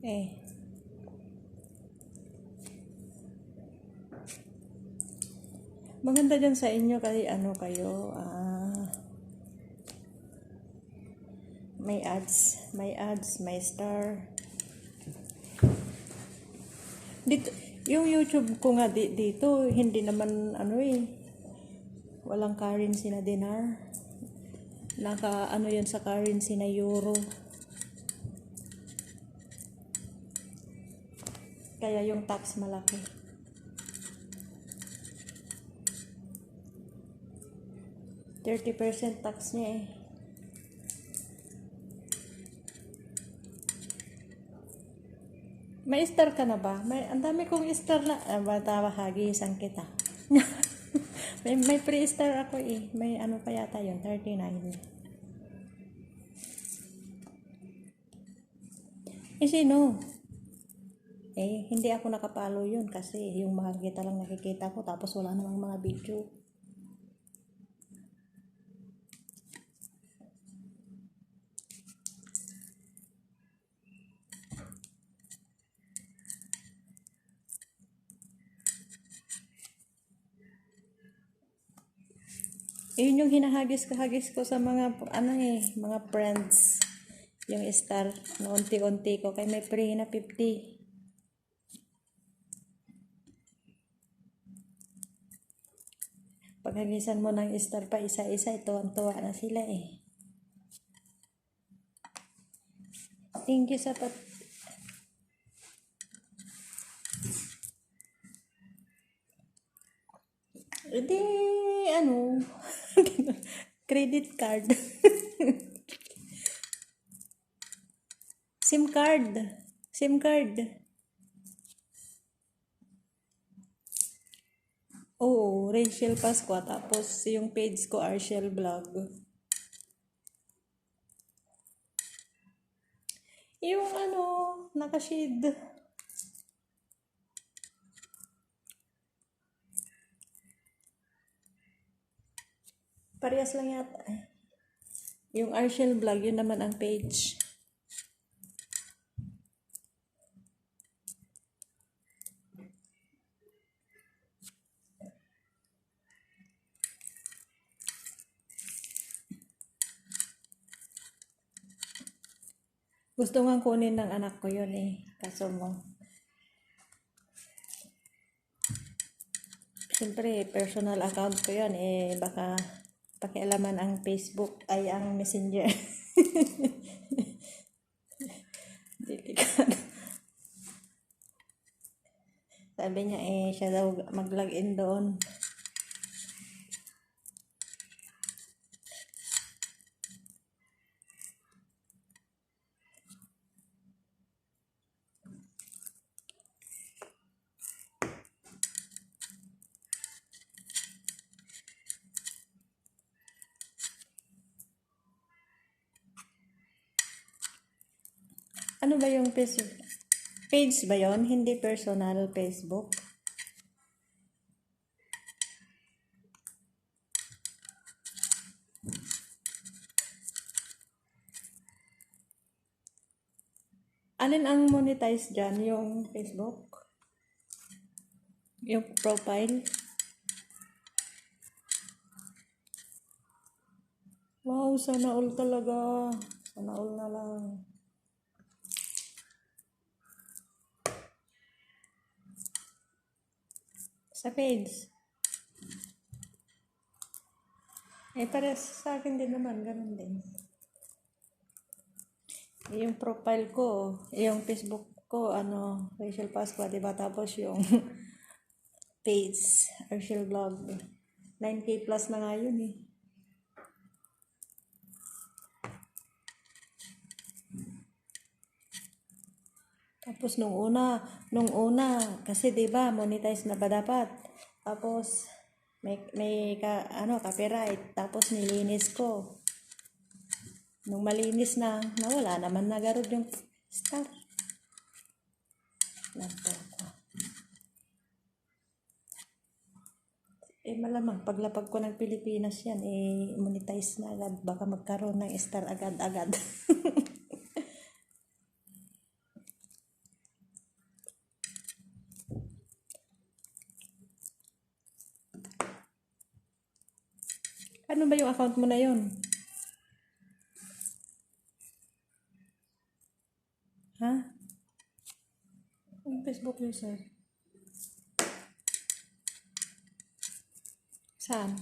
Eh, maganda dyan sa inyo kasi ano kayo, may star. Dito, yung YouTube ko nga dito, hindi naman walang currency na dinar. Naka ano yun sa currency na euro. Kaya yung tax malaki. %30 tax niya eh. May star ka na ba? Ang dami kong star na. Batawa hagisan kita. may free star ako eh. May ano pa yata yun, 39. Eh sino? Eh, hindi ako nakapalo yun kasi yung mga kita lang nakikita ko tapos wala namang mga video. Yun yung hinahagis ko sa mga mga friends. Yung star na unti-unti ko kay may free na 50. Paghagisan mo ng star pa isa-isa, tuwan-tuwa na sila eh. Thank you sa Hindi, credit card. SIM card. SIM card. Oo, Rachel Pascua. Tapos yung page ko, Arshel Vlog. Yung nakashade. Parehas lang yata. Yung Arshel Vlog, yun naman ang page. Gusto nga kunin ng anak ko yun eh. Kaso mo. Siyempre, personal account ko yun eh. Baka pakialaman ang Facebook ay ang Messenger. Delikado. Sabi niya eh, siya daw mag-login doon. Ano ba yung page ba yon? Hindi personal Facebook. Alin ang monetize dyan? Yung Facebook? Yung profile? Wow, sana all talaga. Sana all na lang. Sa page. Eh, pares sa akin din naman. Ganun din. Yung profile ko, yung Facebook ko, Rachel Pascua, diba? Tapos yung page, Rachel Vlog. 9K plus na nga yun eh. Tapos nung una, kasi 'di ba monetize na ba dapat? Tapos may copyright, tapos nilinis ko. Nung malinis na, nawala naman nagarod yung star. Nagtoko. Eh malamang paglapag ko ng Pilipinas yan, eh monetize na agad. Baka magkaroon ng star agad-agad. Ano ba yung account mo na yun? Ha? Ang Facebook user? Saan?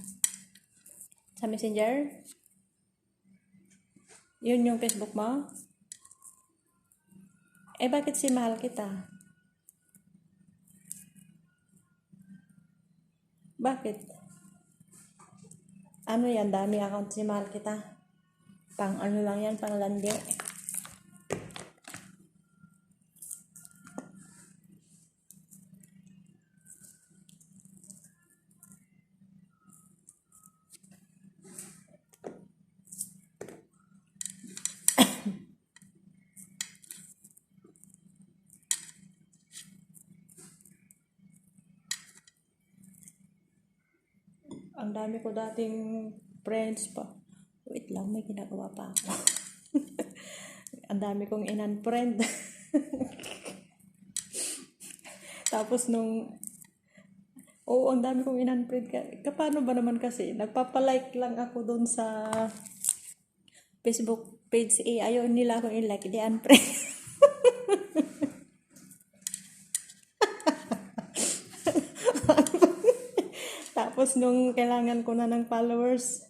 Sa Messenger? Yun yung Facebook mo? Eh, bakit si mahal kita? Bakit? Ano yan? Dami account si mahal kita. Pang ano lang yan? Pang landi. Ang dami ko dating friends pa. Wait lang, may ginagawa pa ako. Ang dami kong in-unfriend. Tapos nung, oo, ang dami kong in-unfriend. Paano ba naman kasi? Nagpapalike lang ako doon sa Facebook page. Eh, ayaw nila akong i-like. Di unfriend. Tapos nung kailangan ko na ng followers,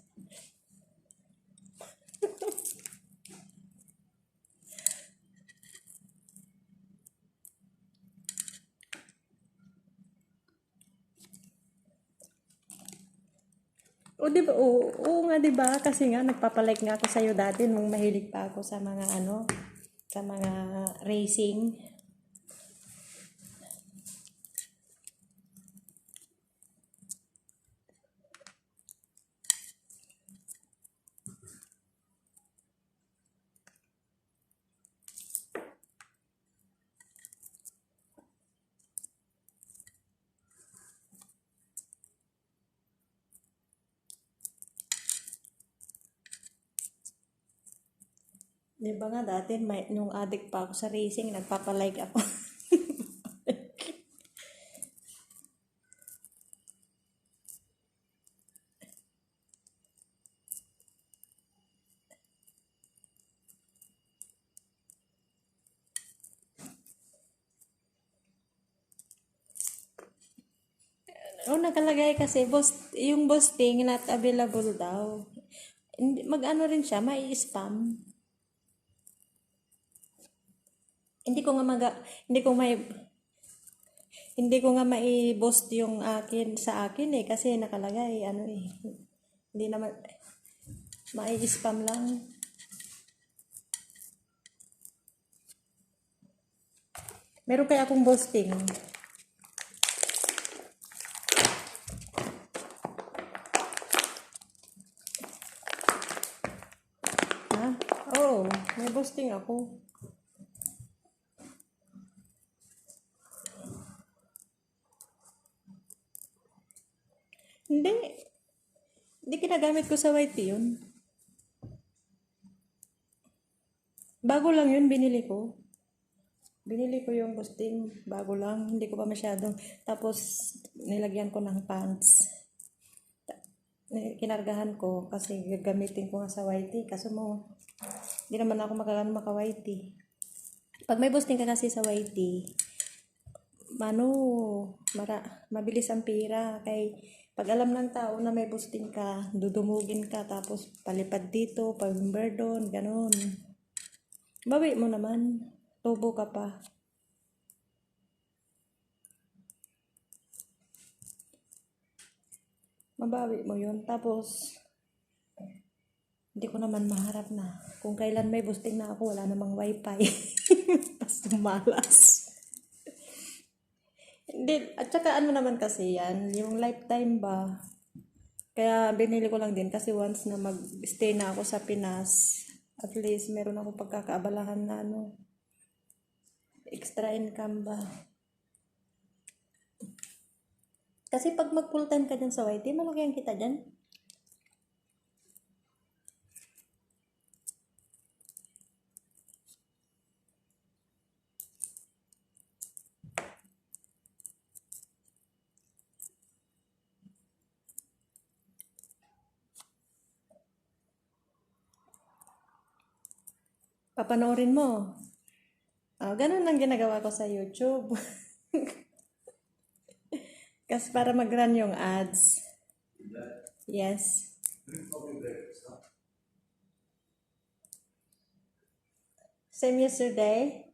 o di ba, oo nga di ba? Kasi nga nagpapalike nga ako sa iyo dati nung mahilig pa ako sa mga ano, sa mga racing. Di ba nga dati, nung addict pa ako sa racing, nagpapalike ako. Oo, nakalagay kasi, yung boosting not available daw. Mag-ano rin siya, may spam. Hindi ko nga hindi ko may hindi ko nga mai-boost yung akin sa akin eh kasi nakalagay ano eh. Hindi naman mai-spam lang. Meron kaya akong boosting. Ha? Oh, may boosting ako. Hindi. Hindi kinagamit ko sa YT yun. Bago lang yun, binili ko. Binili ko yung boosting. Bago lang. Hindi ko pa masyadong. Tapos, nilagyan ko ng pants. Kinargahan ko kasi gagamitin ko nga sa YT. Kaso mo, hindi naman ako maka-YT. Pag may boosting ka kasi sa YT, mabilis ang pira. Kay pag alam ng tao na may boosting ka, dudumugin ka, tapos palipad dito, pag-member doon, ganun. Bawi mo naman. Tubo ka pa. Mabawi mo yun. Tapos, hindi ko naman maharap na. Kung kailan may boosting na ako, wala namang wifi. Tapos malas. Hindi, at saka ano naman kasi yan, yung lifetime ba? Kaya binili ko lang din kasi once na mag-stay na ako sa Pinas, at least meron ako pagkakaabalahan na ano, extra income ba? Kasi pag mag full time ka dyan sa YT, malaki ang kita dyan. Papanoorin mo. Ganun lang ginagawa ko sa YouTube. Kasi para mag-run yung ads. Yes. Same yesterday.